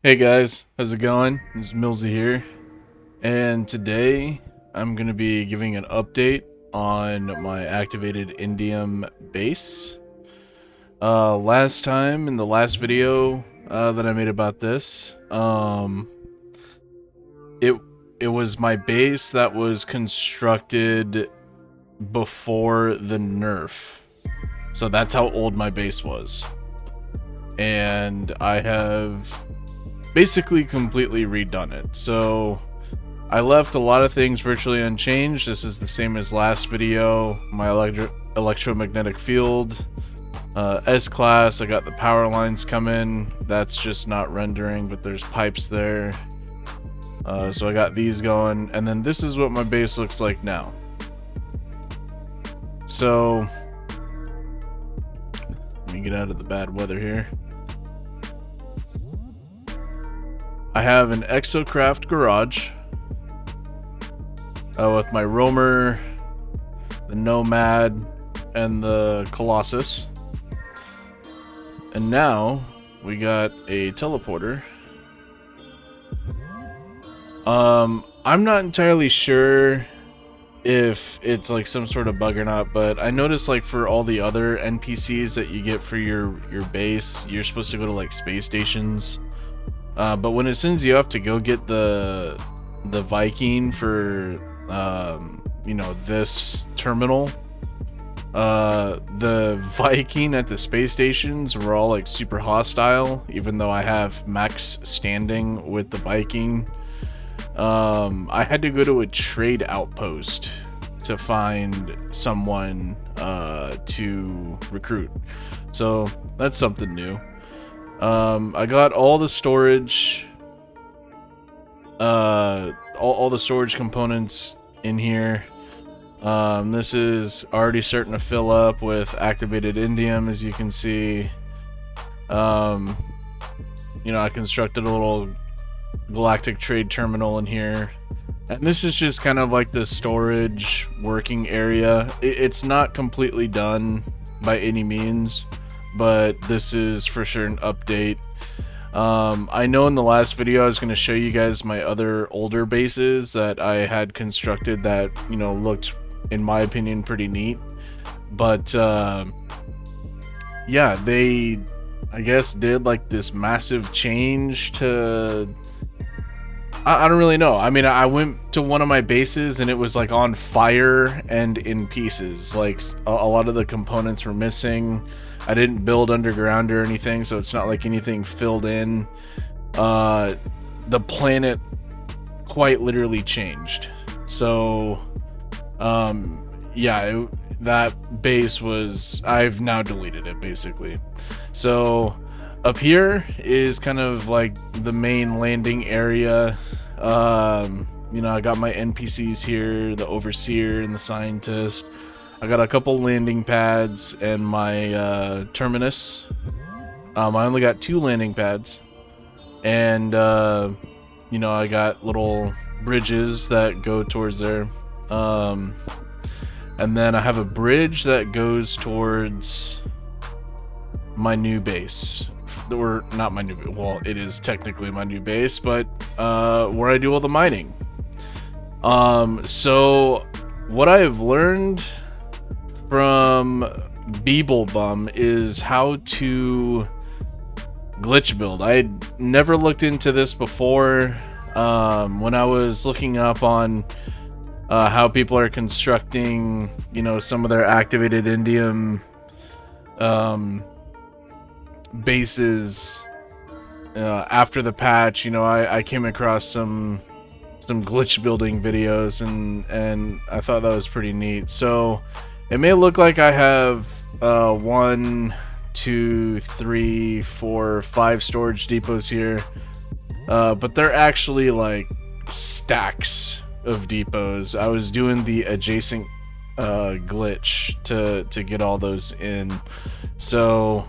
Hey guys, how's it going? It's Millsy here, and today I'm going to be giving an update on my activated indium base. Last time in the last video that I made about this, it it was my base that was constructed before the nerf, so that's how old my base was, and I have basically completely redone it. So I left a lot of things virtually unchanged. This is the same as last video. My electromagnetic field, S-class, I got the power lines coming. That's just not rendering, but there's pipes there. So I got these going, and then this is what my base looks like now. So let me get out of the bad weather here. I have an Exocraft garage with my Roamer, the Nomad, and the Colossus. And now we got a teleporter. I'm not entirely sure if it's like some sort of bug or not, but I noticed like for all the other NPCs that you get for your base, you're supposed to go to like space stations. But when it sends you off to go get the Viking for you know, this terminal, the Viking at the space stations were all like super hostile, even though I have max standing with the Viking. I had to go to a trade outpost to find someone to recruit, so that's something new. I got all the storage, all the storage components in here. This is already starting to fill up with activated indium, as you can see. You know, I constructed a little galactic trade terminal in here. And this is just kind of like the storage working area. It's not completely done by any means, but this is for sure an update. I know in the last video I was going to show you guys my other older bases that I had constructed that, you know, looked, in my opinion, pretty neat. But yeah, they, I guess, did like this massive change to... I don't really know. I mean, I went to one of my bases and it was like on fire and in pieces. Like a lot of the components were missing. I didn't build underground or anything, so it's not like anything filled in. The planet quite literally changed. So, yeah, that base was... I've now deleted it, basically. So, up here is kind of like the main landing area. You know, I got my NPCs here, the Overseer and the Scientist. I got a couple landing pads and my terminus. I only got 2 landing pads, and you know, I got little bridges that go towards there, and then I have a bridge that goes towards my new base. Or not my new, well, it is technically my new base, but where I do all the mining. So what I have learned from Beeblebum is how to glitch build. I had never looked into this before. When I was looking up on how people are constructing, you know, some of their activated indium bases after the patch, you know, I came across some glitch building videos, and I thought that was pretty neat. So it may look like I have 1, 2, 3, 4, 5 storage depots here, but they're actually like stacks of depots. I was doing the adjacent glitch to get all those in. So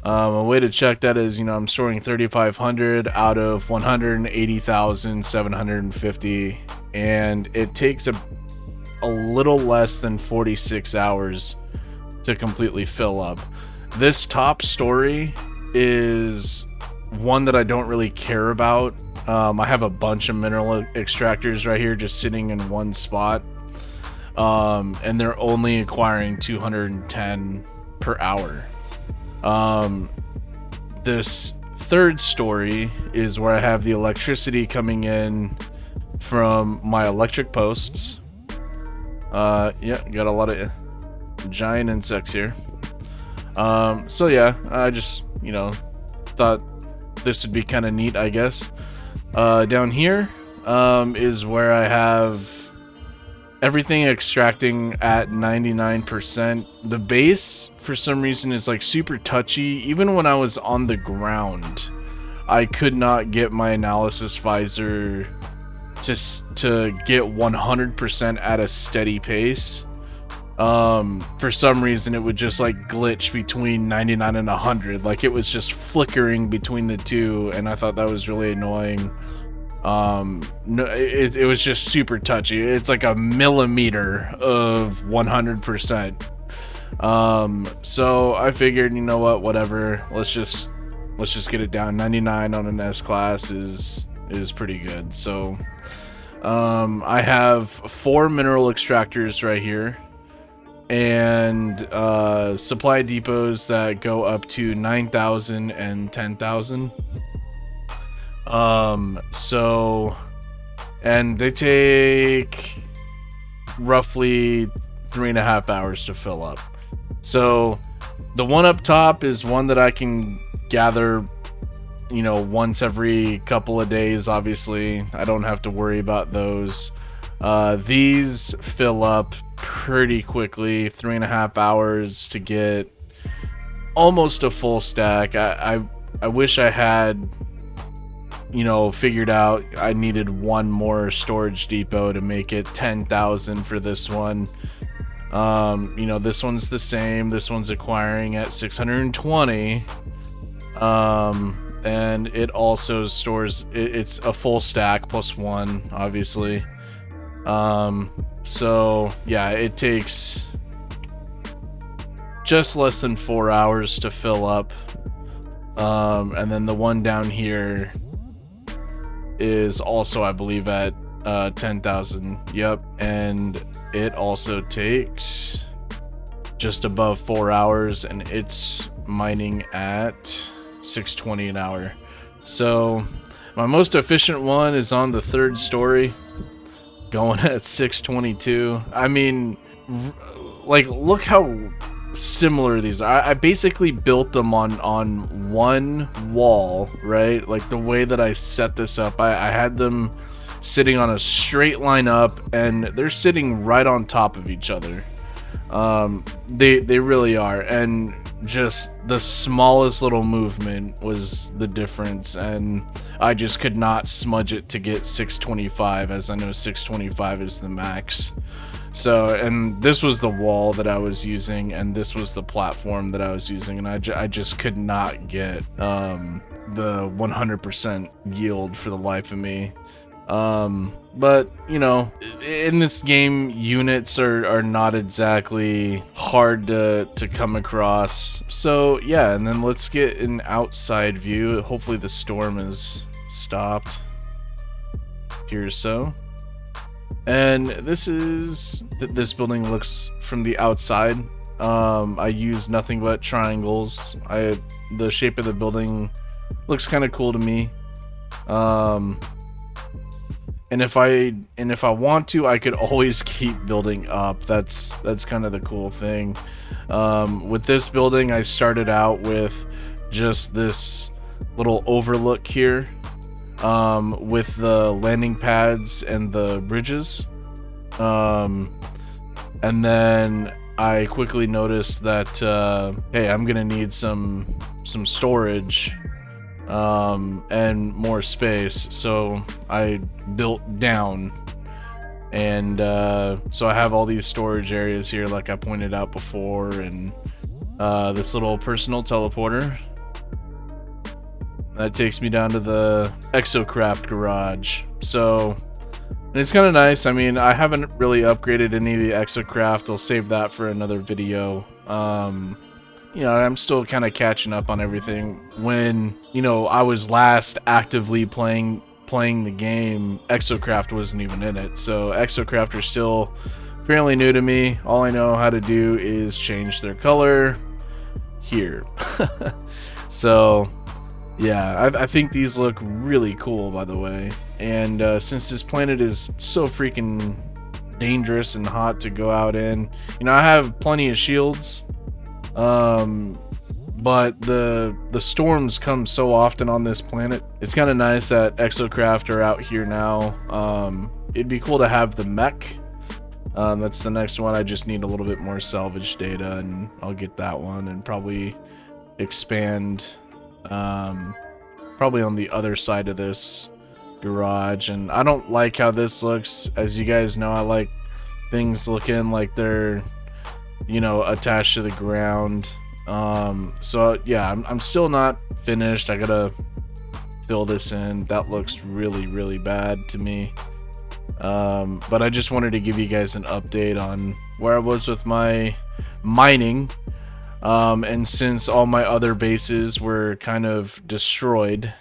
a way to check that is, you know, I'm storing 3,500 out of 180,750, and it takes a little less than 46 hours to completely fill up. This top story is one that I don't really care about. I have a bunch of mineral extractors right here just sitting in one spot. And they're only acquiring 210 per hour. This third story is where I have the electricity coming in from my electric posts. Yeah, got a lot of giant insects here. So yeah, I just, you know, thought this would be kind of neat, I guess. Down here is where I have everything extracting at 99%. The base, for some reason, is like super touchy. Even when I was on the ground, I could not get my analysis visor to get 100% at a steady pace. For some reason, it would just like glitch between 99 and 100. Like it was just flickering between the two, and I thought that was really annoying. No, it was just super touchy. It's like a millimeter of 100%. So I figured, you know what, whatever. Let's just get it down. 99 on an S class is pretty good. So, I have 4 mineral extractors right here, and supply depots that go up to 9,000 and 10,000. So, and they take roughly 3.5 hours to fill up. So the one up top is one that I can gather, you know, once every couple of days. Obviously, I don't have to worry about those. These fill up pretty quickly, 3.5 hours to get almost a full stack. I wish I had, you know, figured out I needed one more storage depot to make it 10,000 for this one. You know, this one's the same. This one's acquiring at 620. And it also stores, it's a full stack plus one, obviously. So yeah, it takes just less than 4 hours to fill up. And then the one down here is also, I believe, at 10,000. Yep, and it also takes just above 4 hours, and it's mining at 620 an hour. So my most efficient one is on the 3rd story, going at 622. I mean, like, look how similar these are. I basically built them on one wall, right? Like the way that I set this up, I had them sitting on a straight line up, and they're sitting right on top of each other. They really are, and just the smallest little movement was the difference, and I just could not smudge it to get 625, as I know 625 is the max. So, and this was the wall that I was using, and this was the platform that I was using, and I just could not get the 100% yield for the life of me. But you know, in this game, units are not exactly hard to come across. So yeah, and then let's get an outside view. Hopefully the storm is stopped here. So, and this building looks from the outside. I use nothing but triangles. The shape of the building looks kind of cool to me. And if I want to, I could always keep building up. That's kind of the cool thing. With this building, I started out with just this little overlook here, with the landing pads and the bridges. And then I quickly noticed that hey, I'm gonna need some storage and more space, so I built down, and so I have all these storage areas here like I pointed out before, and this little personal teleporter that takes me down to the Exocraft garage. So, and it's kind of nice. I mean, I haven't really upgraded any of the Exocraft. I'll save that for another video. you know, I'm still kind of catching up on everything. When, you know, I was last actively playing the game, Exocraft wasn't even in it. So Exocraft are still fairly new to me. All I know how to do is change their color here. So yeah, I think these look really cool, by the way. And since this planet is so freaking dangerous and hot to go out in, you know, I have plenty of shields, but the storms come so often on this planet. It's kind of nice that Exocraft are out here now. It'd be cool to have the mech. That's the next one. I just need a little bit more salvage data, and I'll get that one and probably expand probably on the other side of this garage. And I don't like how this looks. As you guys know, I like things looking like they're, you know, attached to the ground. So yeah, I'm still not finished. I gotta fill this in. That looks really bad to me. But I just wanted to give you guys an update on where I was with my mining. And since all my other bases were kind of destroyed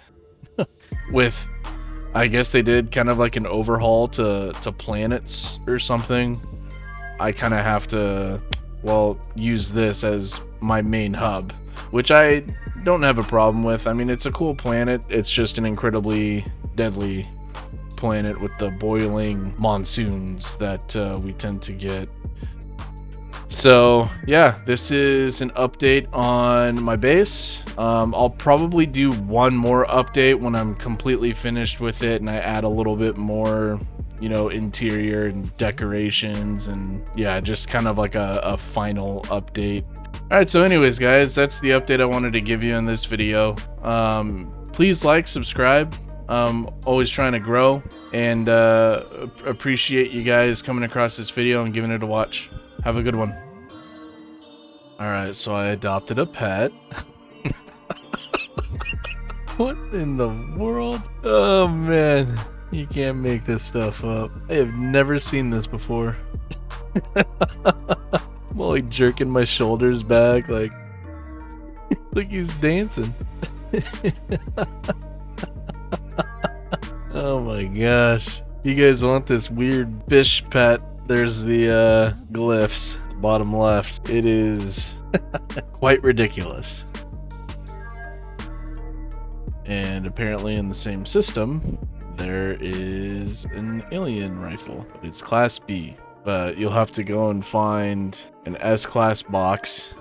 with, I guess they did kind of like an overhaul to planets or something, I kind of have to, well, use this as my main hub, which I don't have a problem with. I mean, it's a cool planet. It's just an incredibly deadly planet with the boiling monsoons that we tend to get. So yeah, this is an update on my base. I'll probably do one more update when I'm completely finished with it and I add a little bit more, you know, interior and decorations, and yeah, just kind of like a final update. Alright, so anyways guys, that's the update I wanted to give you in this video. Please like, subscribe. Always trying to grow, and appreciate you guys coming across this video and giving it a watch. Have a good one. Alright, so I adopted a pet. What in the world? Oh man, you can't make this stuff up. I have never seen this before. I'm all like jerking my shoulders back like he's dancing. Oh my gosh. You guys want this weird fish pet? There's the glyphs, bottom left. It is quite ridiculous. And apparently in the same system, there is an alien rifle, but it's class B. But you'll have to go and find an S-class box